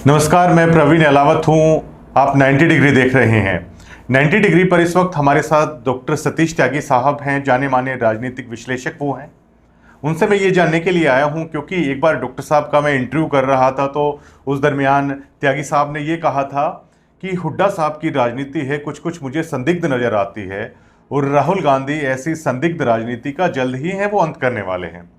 नमस्कार, मैं प्रवीण अलावत हूं। आप 90 डिग्री देख रहे हैं। 90 डिग्री पर इस वक्त हमारे साथ डॉक्टर सतीश त्यागी साहब हैं। जाने माने राजनीतिक विश्लेषक वो हैं। उनसे मैं ये जानने के लिए आया हूं क्योंकि एक बार डॉक्टर साहब का मैं इंटरव्यू कर रहा था तो उस दरमियान त्यागी साहब ने ये कहा था कि हुड्डा साहब की राजनीति है कुछ कुछ मुझे संदिग्ध नजर आती है और राहुल गांधी ऐसी संदिग्ध राजनीति का जल्द ही है वो अंत करने वाले हैं।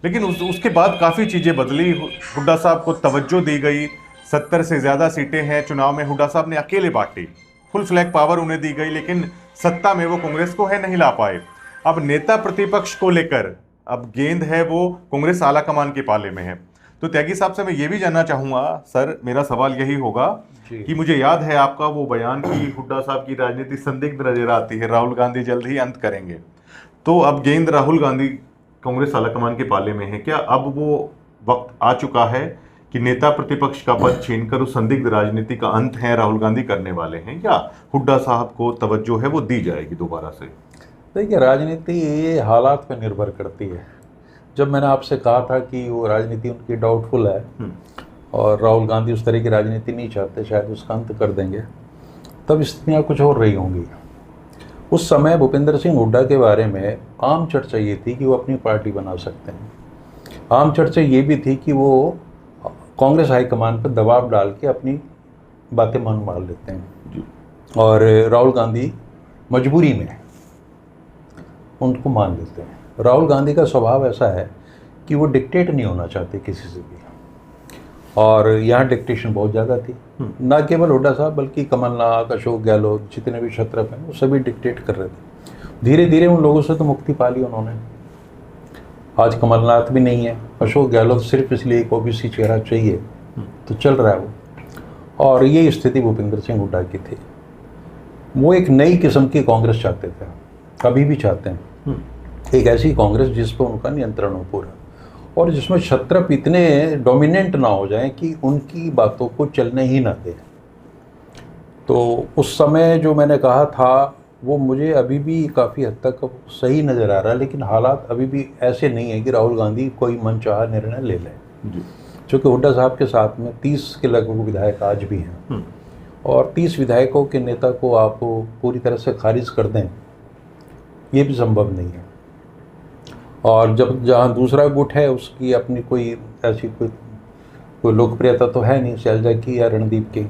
लेकिन उसके बाद काफ़ी चीज़ें बदली। हुड्डा साहब को तवज्जो दी गई। 70 से ज़्यादा सीटें हैं चुनाव में हुड्डा साहब ने अकेले बांटी। फुल फ्लैग पावर उन्हें दी गई लेकिन सत्ता में वो कांग्रेस को है नहीं ला पाए। अब नेता प्रतिपक्ष को लेकर अब गेंद है वो कांग्रेस आला कमान के पाले में है। तो त्यागी साहब से मैं ये भी जानना चाहूँगा, सर मेरा सवाल यही होगा कि मुझे याद है आपका वो बयान कि हुड्डा साहब की राजनीति संदिग्ध नजर आती है, राहुल गांधी जल्द ही अंत करेंगे। तो अब गेंद राहुल गांधी कांग्रेस आलाकमान के पाले में है। क्या अब वो वक्त आ चुका है कि नेता प्रतिपक्ष का पद छीनकर उस संदिग्ध राजनीति का अंत है राहुल गांधी करने वाले हैं, या हुड्डा साहब को तवज्जो है वो दी जाएगी दोबारा से? देखिए, राजनीति ये हालात पर निर्भर करती है। जब मैंने आपसे कहा था कि वो राजनीति उनकी डाउटफुल है और राहुल गांधी उस तरह की राजनीति नहीं चाहते, शायद उसका अंत कर देंगे, तब स्थितियाँ कुछ और रही होंगी। उस समय भूपेंद्र सिंह हुड्डा के बारे में आम चर्चा ये थी कि वो अपनी पार्टी बना सकते हैं। आम चर्चा ये भी थी कि वो कांग्रेस हाईकमान पर दबाव डाल के अपनी बातें मान लेते हैं और राहुल गांधी मजबूरी में उनको मान लेते हैं। राहुल गांधी का स्वभाव ऐसा है कि वो डिक्टेट नहीं होना चाहते किसी से भी, और यहाँ डिक्टेशन बहुत ज़्यादा थी। ना केवल हुड्डा साहब बल्कि कमलनाथ, अशोक गहलोत, जितने भी क्षत्रप हैं वो सभी डिक्टेट कर रहे थे। धीरे धीरे उन लोगों से तो मुक्ति पा ली उन्होंने। आज कमलनाथ भी नहीं है, अशोक गहलोत सिर्फ इसलिए एक ओबीसी चेहरा चाहिए तो चल रहा है वो। और ये स्थिति भूपेंद्र सिंह हुड्डा की थी। वो एक नई किस्म की कांग्रेस चाहते थे, अभी भी चाहते हैं। एक ऐसी कांग्रेस जिस पर उनका नियंत्रण हो पूरा, और जिसमें क्षत्रप इतने डोमिनेंट ना हो जाएं कि उनकी बातों को चलने ही ना दें। तो उस समय जो मैंने कहा था वो मुझे अभी भी काफ़ी हद तक सही नज़र आ रहा है, लेकिन हालात अभी भी ऐसे नहीं है कि राहुल गांधी कोई मनचाहा निर्णय ले लें। चूँकि हुड्डा साहब के साथ में 30 के लगभग विधायक आज भी हैं, और 30 विधायकों के नेता को आप पूरी तरह से खारिज कर दें ये भी संभव नहीं है। और जब जहाँ दूसरा गुट है उसकी अपनी कोई ऐसी कोई लोकप्रियता तो है नहीं, शैलजा की या रणदीप की।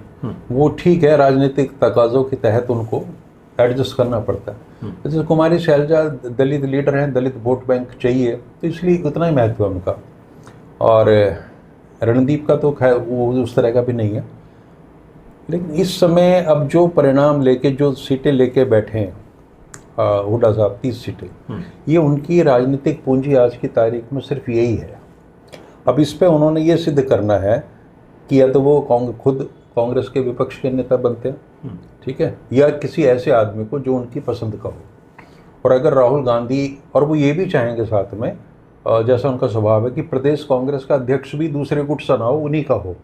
वो ठीक है, राजनीतिक तकाज़ों के तहत उनको एडजस्ट करना पड़ता है। जैसे कुमारी शैलजा दलित लीडर हैं, दलित वोट बैंक चाहिए, तो इसलिए उतना ही महत्व है उनका। और रणदीप का तो खैर वो उस तरह का भी नहीं है। लेकिन इस समय अब जो परिणाम लेके जो सीटें लेके बैठे हैं हुड्डा साहब, 30 सीटें, ये उनकी राजनीतिक पूंजी आज की तारीख में सिर्फ यही है। अब इस पे उन्होंने ये सिद्ध करना है कि या तो वो खुद कांग्रेस के विपक्ष के नेता बनते हैं, ठीक है, या किसी ऐसे आदमी को जो उनकी पसंद का हो। और अगर राहुल गांधी, और वो ये भी चाहेंगे साथ में, जैसा उनका स्वभाव है कि प्रदेश कांग्रेस का अध्यक्ष भी दूसरे गुट से ना हो, उन्हीं का हो।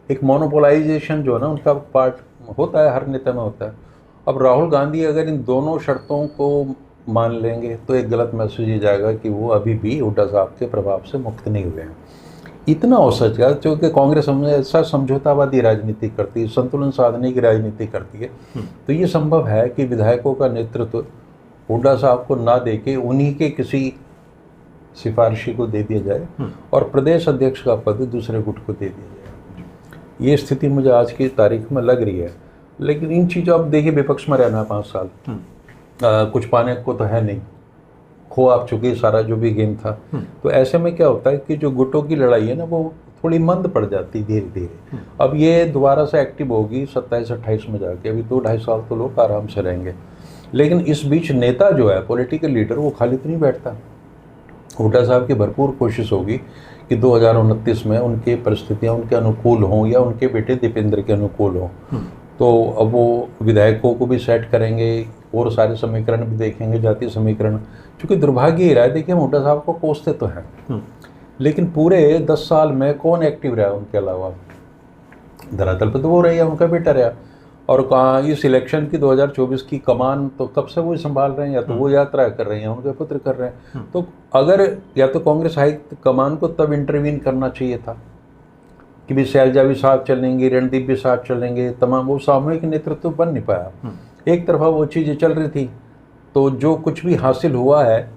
एक मोनोपोलाइजेशन जो है ना उनका पार्ट होता है, हर नेता में होता है। अब राहुल गांधी अगर इन दोनों शर्तों को मान लेंगे तो एक गलत मैसेज ये जाएगा कि वो अभी भी हुड्डा साहब के प्रभाव से मुक्त नहीं हुए हैं। इतना हो सकेगा क्योंकि कांग्रेस हमेशा समझौतावादी राजनीति करती है, संतुलन साधने की राजनीति करती है। तो ये संभव है कि विधायकों का नेतृत्व हुड्डा साहब को ना दे के उन्हीं के किसी सिफारिशी को दे दिया जाए और प्रदेश अध्यक्ष का पद दूसरे गुट को दे दिया जाए। ये स्थिति मुझे आज की तारीख में लग रही है। लेकिन इन चीज़ों, अब देखिए, विपक्ष में रहना 5 साल, कुछ पाने को तो है नहीं, खो आप चुके सारा जो भी गेम था। तो ऐसे में क्या होता है कि जो गुटों की लड़ाई है ना वो थोड़ी मंद पड़ जाती धीरे धीरे। अब ये दोबारा से एक्टिव होगी 27-28 में जाके। अभी 2-2.5 साल तो लोग आराम से रहेंगे। लेकिन इस बीच नेता जो है, पॉलिटिकल लीडर, वो खाली तो नहीं बैठता। हुड्डा साहब की भरपूर कोशिश होगी कि 2029 में उनकी परिस्थितियाँ उनके अनुकूल हों या उनके बेटे दीपेंद्र के अनुकूल हों। तो अब वो विधायकों को भी सेट करेंगे और सारे समीकरण भी देखेंगे, जातीय समीकरण। क्योंकि दुर्भाग्य ही रहा है, देखिए, हम हुड्डा साहब को कोसते तो हैं, लेकिन पूरे 10 साल में कौन एक्टिव रहा उनके अलावा? धरातल पर तो वो रही है, उनका बेटा रहा। और कहाँ इस इलेक्शन की 2024 की कमान तो कब से वो संभाल रहे हैं, या तो वो यात्रा कर रहे हैं, उनके पुत्र कर रहे हैं। तो अगर या तो कांग्रेस हाई कमान को तब इंटरवीन करना चाहिए था, कि भी शैलजा भी साथ चलेंगे, रणदीप भी साथ चलेंगे, तमाम वो सामूहिक नेतृत्व बन नहीं पाया। एक तरफा वो चीज़ें चल रही थी, तो जो कुछ भी हासिल हुआ है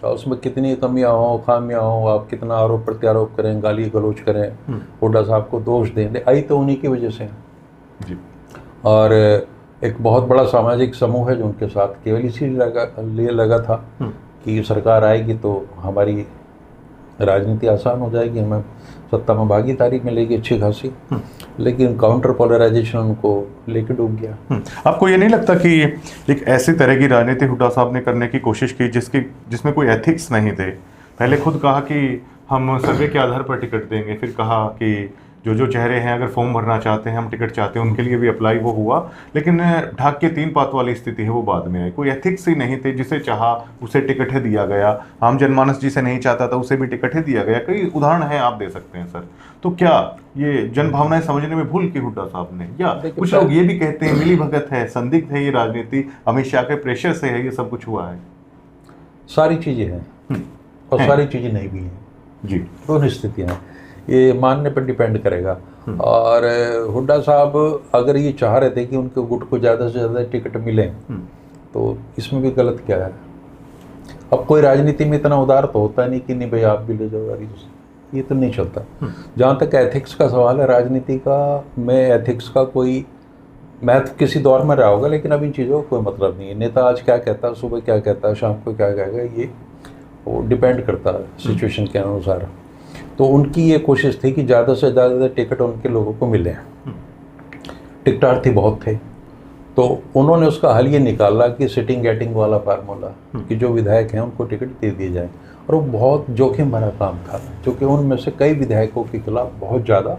उसमें कितनी कमियां हो, खामियां हो, आप कितना आरोप प्रत्यारोप करें, गाली गलौज करें, हुड्डा साहब को दोष दें, आई तो उन्हीं की वजह से जी। और एक बहुत बड़ा सामाजिक समूह है जो उनके साथ केवल इसीलिए लगा था कि सरकार आएगी तो हमारी राजनीति आसान हो जाएगी, हमें सत्ता में भागीदारी मिलेगी अच्छी खासी, लेकिन काउंटर पोलराइजेशन उनको लेके डूब गया। आपको ये नहीं लगता कि एक ऐसी तरह की राजनीति हुड्डा साहब ने करने की कोशिश की जिसमें कोई एथिक्स नहीं थे? पहले खुद कहा कि हम सर्वे के आधार पर टिकट देंगे, फिर कहा कि जो चेहरे हैं अगर फॉर्म भरना चाहते हैं, हम टिकट चाहते हैं, उनके लिए भी अप्लाई वो हुआ, लेकिन ढाक के 3 पात वाली स्थिति है वो बाद में आई। कोई एथिक्स ही नहीं थे, जिसे चाहा उसे टिकट ही दिया गया, आम जनमानस जिसे नहीं चाहता था उसे भी टिकट ही दिया गया। कई उदाहरण है, आप दे सकते हैं सर। तो क्या ये जन भावनाएं समझने में भूल की हुड्डा साहब ने? या कुछ लोग ये भी कहते हैं मिली भगत है, संदिग्ध है ये राजनीति, अमित शाह के प्रेशर से है ये सब कुछ हुआ है? सारी चीज़ें हैं और सारी चीज़ें नहीं भी हैं जी, दोनों स्थितियाँ हैं, ये मानने पर डिपेंड करेगा। और हुड्डा साहब अगर ये चाह रहे थे कि उनके गुट को ज़्यादा से ज़्यादा टिकट मिले, तो इसमें भी गलत क्या है? अब कोई राजनीति में इतना उदार तो होता नहीं कि नहीं भाई आप भी ले जाओ यार, ये तो नहीं चलता। जहाँ तक एथिक्स का सवाल है राजनीति का, मैं एथिक्स का कोई महत्व किसी दौर में रहा होगा, लेकिन अब इन चीज़ों का कोई मतलब नहीं है। नेता आज क्या कहता है, सुबह क्या कहता है, शाम को क्या कहेगा, ये वो डिपेंड करता है सिचुएशन के अनुसार। तो उनकी ये कोशिश थी कि ज़्यादा से ज़्यादा टिकट उनके लोगों को मिले। टिकटार्थी बहुत थे, तो उन्होंने उसका हल ये निकाला कि सिटिंग गेटिंग वाला फार्मूला, कि जो विधायक हैं उनको टिकट दे दिए जाए। और वो बहुत जोखिम भरा काम था, क्योंकि उनमें से कई विधायकों के खिलाफ बहुत ज़्यादा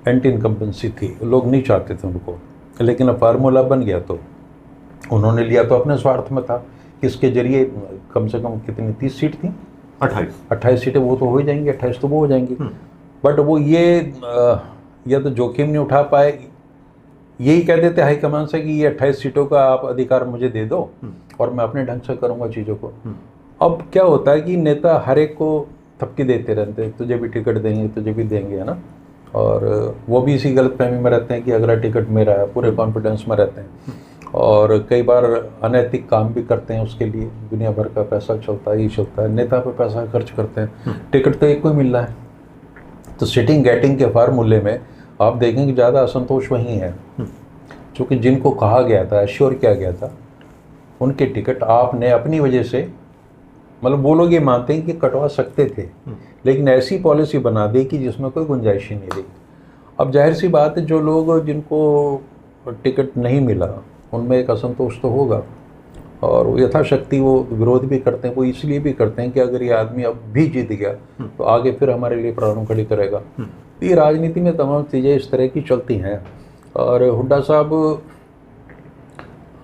एंटी इनकम्बेंसी थी, लोग नहीं चाहते थे उनको, लेकिन अब फार्मूला बन गया तो उन्होंने लिया। तो अपने स्वार्थ में था, इसके जरिए कम से कम कितनी 30 सीट थी, 28 सीटें वो तो हो ही जाएंगी, 28 तो वो हो जाएंगी। बट वो ये या तो जोखिम नहीं उठा पाए, यही कह देते हाईकमान से कि ये 28 सीटों का आप अधिकार मुझे दे दो और मैं अपने ढंग से करूँगा चीज़ों को। अब क्या होता है कि नेता हर एक को थपकी देते रहते हैं, तुझे भी टिकट देंगे, तुझे भी देंगे, है ना। और वो भी इसी गलतफहमी में रहते हैं कि अगला टिकट मेरा है, पूरे कॉन्फिडेंस में रहते हैं। और कई बार अनैतिक काम भी करते हैं उसके लिए, दुनिया भर का पैसा चलता है, ये चलता है, नेता पे पैसा खर्च करते हैं, टिकट तो एक को ही मिल रहा है। तो सिटिंग गेटिंग के फार्मूले में आप देखेंगे ज़्यादा असंतोष वहीं है, क्योंकि जिनको कहा गया था, एश्योर किया गया था, उनके टिकट आपने अपनी वजह से, मतलब वो लोग ये मानते हैं कि कटवा सकते थे, लेकिन ऐसी पॉलिसी बना दी कि जिसमें कोई गुंजाइश ही नहीं रही। अब जाहिर सी बात है, जो लोग जिनको टिकट नहीं मिला उनमें एक असंतोष तो होगा, और यथाशक्ति वो विरोध भी करते हैं। वो इसलिए भी करते हैं कि अगर ये आदमी अब भी जीत गया तो आगे फिर हमारे लिए प्राणों खड़ी करेगा। तो ये राजनीति में तमाम चीज़ें इस तरह की चलती हैं। और हुड्डा साहब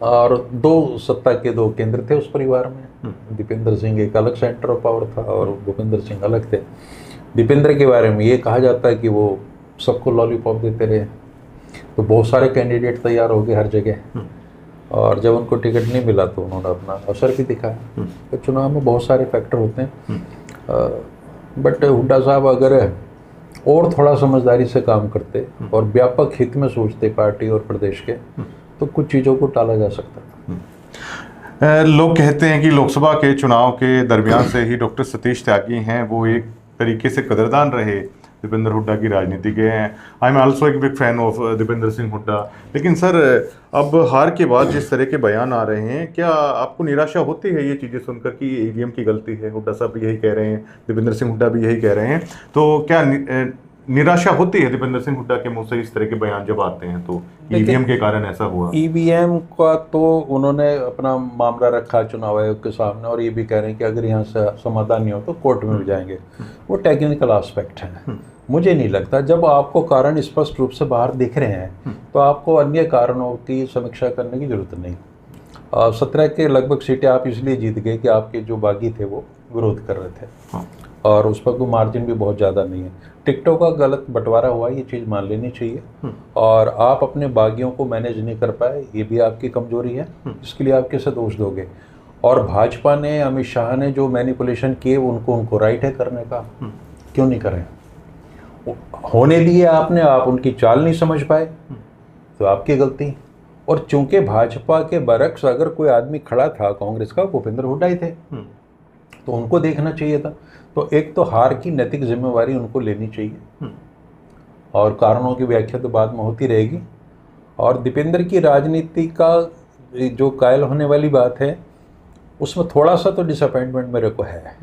और 2 सत्ता के 2 केंद्र थे उस परिवार में। दीपेंद्र सिंह एक अलग सेंटर ऑफ पावर था और भूपेंद्र सिंह अलग थे। दीपेंद्र के बारे में ये कहा जाता है कि वो सबको लॉलीपॉप देते रहे, तो बहुत सारे कैंडिडेट तैयार हो गए हर जगह, और जब उनको टिकट नहीं मिला तो उन्होंने अपना असर भी दिखाया। तो चुनाव में बहुत सारे फैक्टर होते हैं, बट हुड्डा साहब अगर और थोड़ा समझदारी से काम करते और व्यापक हित में सोचते पार्टी और प्रदेश के, तो कुछ चीज़ों को टाला जा सकता था। लोग कहते हैं कि लोकसभा के चुनाव के दरमियान से ही डॉक्टर सतीश त्यागी हैं वो एक तरीके से कदरदान रहे दीपेंद्र हुड्डा की राजनीति के हैं। आई एम आल्सो एक big fan of Deepender Singh Hooda. लेकिन सर, अब हार के बाद जिस तरह के बयान आ रहे हैं, क्या आपको निराशा होती है ये चीज़ें सुनकर कि ईवीएम की गलती है? हुड्डा साहब भी यही कह रहे हैं, दीपेंद्र सिंह हुड्डा भी यही कह रहे हैं। तो क्या निराशा होती है दीपेंद्र सिंह हुड्डा के मुंह से इस तरह के बयान जब आते हैं तो ईवीएम के कारण ऐसा हुआ? ईवीएम का तो उन्होंने अपना मामला रखा चुनाव आयोग के सामने, और ये भी कह रहे हैं कि अगर यहाँ से समाधान नहीं हो तो कोर्ट में भी जाएंगे। वो टेक्निकल एस्पेक्ट है। मुझे नहीं लगता, जब आपको कारण स्पष्ट रूप से बाहर दिख रहे हैं तो आपको अन्य कारणों की समीक्षा करने की जरूरत नहीं। 17 के लगभग सीटें आप इसलिए जीत गए कि आपके जो बागी थे वो विरोध कर रहे थे, और उस पर कोई मार्जिन भी बहुत ज़्यादा नहीं है। टिकटों का गलत बंटवारा हुआ, ये चीज़ मान लेनी चाहिए। और आप अपने बागियों को मैनेज नहीं कर पाए, ये भी आपकी कमजोरी है, इसके लिए आप कैसे दोष दोगे? और भाजपा ने, अमित शाह ने जो मैनिपुलेशन किए, उनको राइट है करने का, क्यों नहीं करें? होने दिए आपने, आप उनकी चाल नहीं समझ पाए, तो आपकी गलती। और चूंकि भाजपा के बरक्स अगर कोई आदमी खड़ा था कांग्रेस का, भूपेंद्र हुड्डा ही थे, तो उनको देखना चाहिए था। तो एक तो हार की नैतिक जिम्मेवारी उनको लेनी चाहिए, और कारणों की व्याख्या तो बाद में होती रहेगी। और दीपेंद्र की राजनीति का जो कायल होने वाली बात है, उसमें थोड़ा सा तो डिसअपॉइंटमेंट मेरे को है।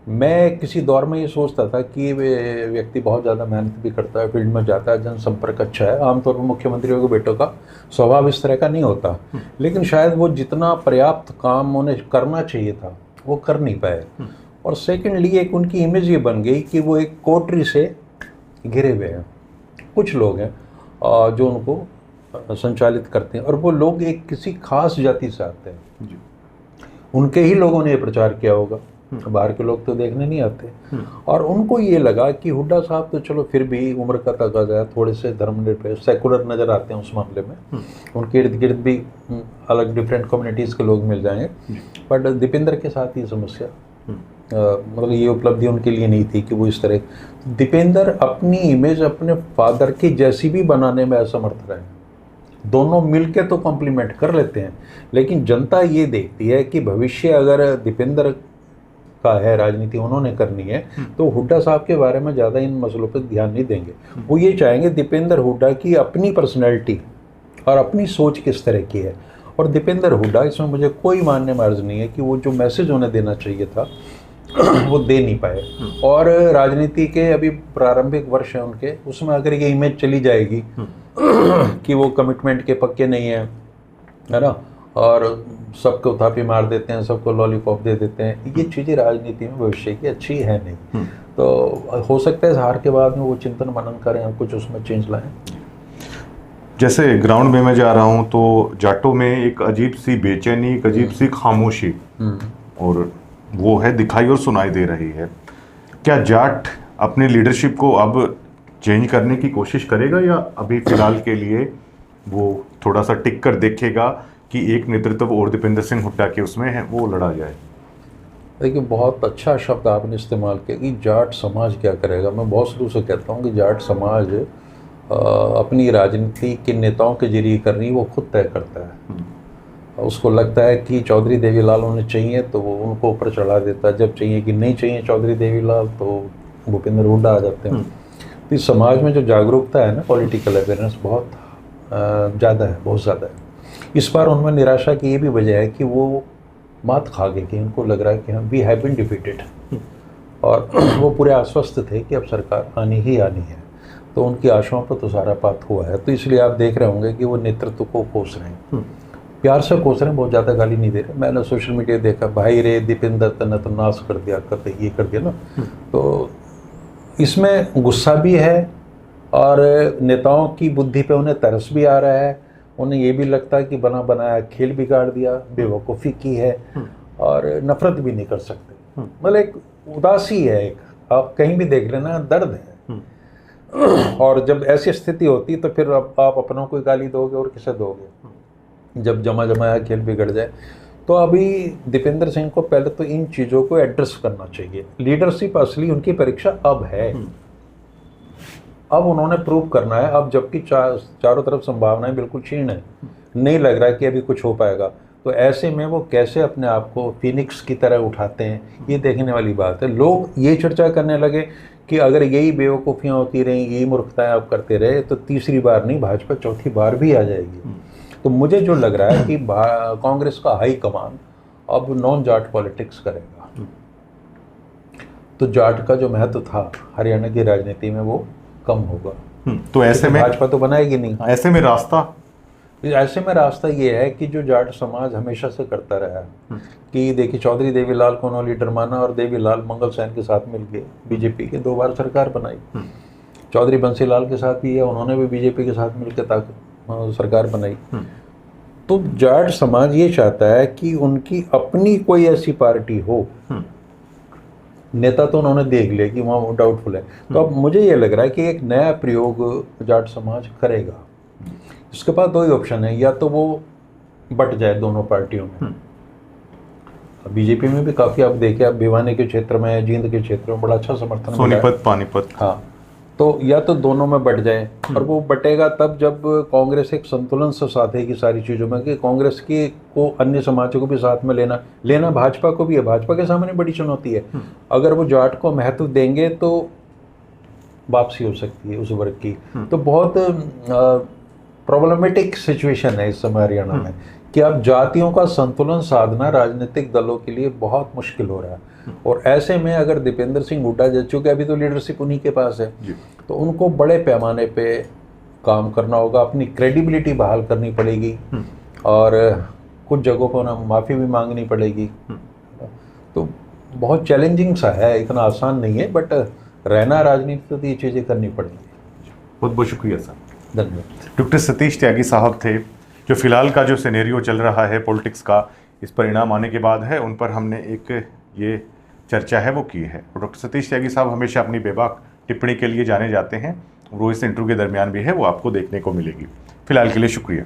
मैं किसी दौर में ये सोचता था कि व्यक्ति बहुत ज़्यादा मेहनत भी करता है, फील्ड में जाता है, जनसंपर्क अच्छा है। आमतौर पर मुख्यमंत्रियों के बेटों का स्वभाव इस तरह का नहीं होता, लेकिन शायद वो जितना पर्याप्त काम उन्हें करना चाहिए था वो कर नहीं पाए। और सेकेंडली एक उनकी इमेज ये बन गई कि वो एक कोटरी से घिरे हुए हैं। कुछ लोग हैं जो उनको संचालित करते हैं, और वो लोग एक किसी खास जाति से आते हैं। उनके ही लोगों ने ये प्रचार किया होगा, बाहर के लोग तो देखने नहीं आते। और उनको ये लगा कि हुड्डा साहब तो चलो फिर भी उम्र का तकाजा है, थोड़े से धर्मनिरपेक्ष सेकुलर नज़र आते हैं उस मामले में। उनके इर्द गिर्द भी अलग डिफरेंट कम्युनिटीज़ के लोग मिल जाएंगे। बट दीपेंद्र के साथ ये समस्या, मतलब ये उपलब्धि उनके लिए नहीं थी कि वो इस तरह। दीपेंद्र अपनी इमेज अपने फादर की जैसी भी बनाने में असमर्थ रहे। दोनों मिलके तो कॉम्प्लीमेंट कर लेते हैं, लेकिन जनता ये देखती है कि भविष्य अगर दीपेंद्र का है, राजनीति उन्होंने करनी है, तो हुड्डा साहब के बारे में ज़्यादा इन मसलों पर ध्यान नहीं देंगे। वो ये चाहेंगे दीपेंद्र हुड्डा की अपनी पर्सनैलिटी और अपनी सोच किस तरह की है। और दीपेंद्र हुड्डा, इसमें मुझे कोई मानने में अर्ज नहीं है कि वो जो मैसेज उन्हें देना चाहिए था वो दे नहीं पाए। और राजनीति के अभी प्रारंभिक वर्ष हैं उनके, उसमें अगर ये इमेज चली जाएगी कि वो कमिटमेंट के पक्के नहीं है ना, और सबको थापी मार देते हैं, सबको लॉलीपॉप दे देते हैं, ये चीज़ें राजनीति में भविष्य की अच्छी है नहीं। तो हो सकता है इस हार के बाद में वो चिंतन मनन करें और कुछ उसमें चेंज लाएं। जैसे ग्राउंड में मैं जा रहा हूँ तो जाटों में एक अजीब सी बेचैनी, एक अजीब सी खामोशी, और वो है दिखाई और सुनाई दे रही है। क्या जाट अपने लीडरशिप को अब चेंज करने की कोशिश करेगा, या अभी फिलहाल के लिए वो थोड़ा सा टिक कर देखेगा कि एक नेतृत्व और दीपेंद्र सिंह हुड्डा के उसमें है, वो लड़ा जाए? देखिए, बहुत अच्छा शब्द आपने इस्तेमाल किया कि जाट समाज क्या करेगा। मैं बहुत शुरू से कहता हूँ कि जाट समाज अपनी राजनीति के नेताओं के जरिए कर रही, वो खुद तय करता है। उसको लगता है कि चौधरी देवीलाल उन्हें चाहिए तो वो उनको ऊपर चढ़ा देता है, जब चाहिए कि नहीं चाहिए चौधरी देवीलाल तो भूपेंद्र हुड्डा आ जाते हैं। तो इस समाज में जो जागरूकता है ना, पॉलिटिकल अवेयरनेस बहुत ज़्यादा है, बहुत ज़्यादा है। इस बार उनमें निराशा की ये भी वजह है कि वो मात खा गए, कि उनको लग रहा है कि हाँ, वी हैव बीन डिफीटेड, और वो पूरे आश्वस्त थे कि अब सरकार आनी ही आनी है। तो उनकी आशाओं पर तो सारा पात हुआ है। तो इसलिए आप देख रहे होंगे कि वो नेतृत्व को कोस रहे हैं, प्यार से कोस रहे हैं, बहुत ज़्यादा गाली नहीं दे रहे। मैंने सोशल मीडिया देखा, भाई रे दीपेंद्र तने तो नाश कर दिया, कते ये कर दिया ना। तो इसमें गुस्सा भी है, और नेताओं की बुद्धि पे उन्हें तरस भी आ रहा है। उन्हें ये भी लगता है कि बना बनाया खेल बिगाड़ दिया, बेवकूफ़ी की है, और नफरत भी नहीं कर सकते। मतलब एक उदासी है, एक आप कहीं भी देख लेना, दर्द है। और जब ऐसी स्थिति होती है तो फिर आप अपनों को गाली दोगे और किसे दोगे, जब जमा जमाया खेल बिगड़ जाए। तो अभी दीपेंद्र सिंह को पहले तो इन चीज़ों को एड्रेस करना चाहिए। लीडरशिप असली उनकी परीक्षा अब है, अब उन्होंने प्रूव करना है। अब जबकि चारों तरफ संभावनाएं बिल्कुल क्षीण है, नहीं लग रहा है कि अभी कुछ हो पाएगा, तो ऐसे में वो कैसे अपने आप को फिनिक्स की तरह उठाते हैं, ये देखने वाली बात है। लोग ये चर्चा करने लगे कि अगर यही बेवकूफ़ियाँ होती रहीं, यही मूर्खताएं आप करते रहे, तो तीसरी बार नहीं, भाजपा चौथी बार भी आ जाएगी। तो मुझे जो लग रहा है कि कांग्रेस का हाई कमान अब नॉन जाट पॉलिटिक्स करेगा, तो जाट का जो महत्व था हरियाणा की राजनीति में वो कम होगा। तो ऐसे में भाजपा तो बनाएगी नहीं। ऐसे में रास्ता ये है कि जो जाट समाज हमेशा से करता रहा है कि देखिए, चौधरी देवीलाल को उन्होंने लीडर माना, और देवीलाल मंगल सैन के साथ मिलके बीजेपी के 2 बार सरकार बनाई। चौधरी बंसीलाल के साथ भी है, उन्होंने भी बीजेपी के साथ मिलकर सरकार बनाई। तो जाट समाज ये चाहता है कि उनकी अपनी कोई ऐसी पार्टी हो। नेता तो उन्होंने देख लिया कि वहाँ डाउटफुल है। तो अब मुझे ये लग रहा है कि एक नया प्रयोग जाट समाज करेगा। इसके पास 2 ही ऑप्शन है, या तो वो बट जाए दोनों पार्टियों में। बीजेपी में भी काफ़ी आप देखिए, आप भिवानी के क्षेत्र में, जींद के क्षेत्र में बड़ा अच्छा समर्थन, सोनीपत, पानीपत, हाँ, तो या तो दोनों में बट जाए, और वो बटेगा तब जब कांग्रेस एक संतुलन से साधेगी सारी चीज़ों में, कि कांग्रेस की को अन्य समाजों को भी साथ में लेना भाजपा को भी है। भाजपा के सामने बड़ी चुनौती है। अगर वो जाट को महत्व देंगे तो वापसी हो सकती है उस वर्ग की। तो बहुत प्रॉब्लमेटिक सिचुएशन है इस समय हरियाणा में, कि अब जातियों का संतुलन साधना राजनीतिक दलों के लिए बहुत मुश्किल हो रहा है। और ऐसे में अगर दीपेंद्र सिंह हुड्डा, चूंकि अभी तो लीडरशिप उन्हीं के पास है, तो उनको बड़े पैमाने पे काम करना होगा, अपनी क्रेडिबिलिटी बहाल करनी पड़ेगी, और कुछ जगहों पर उन्हें माफ़ी भी मांगनी पड़ेगी। तो बहुत चैलेंजिंग सा है, इतना आसान नहीं है, बट रहना राजनीति तो ये चीज़ें करनी पड़ेंगी। बहुत बहुत शुक्रिया सर, धन्यवाद। डॉक्टर सतीश त्यागी साहब थे, जो फिलहाल का जो सिनेरियो चल रहा है पॉलिटिक्स का, इस परिणाम आने के बाद है, उन पर हमने एक ये चर्चा है वो की है। और डॉक्टर सतीश त्यागी साहब हमेशा अपनी बेबाक टिप्पणी के लिए जाने जाते हैं, वो इस इंटरव्यू के दरमियान भी है, वो आपको देखने को मिलेगी। फिलहाल के लिए शुक्रिया।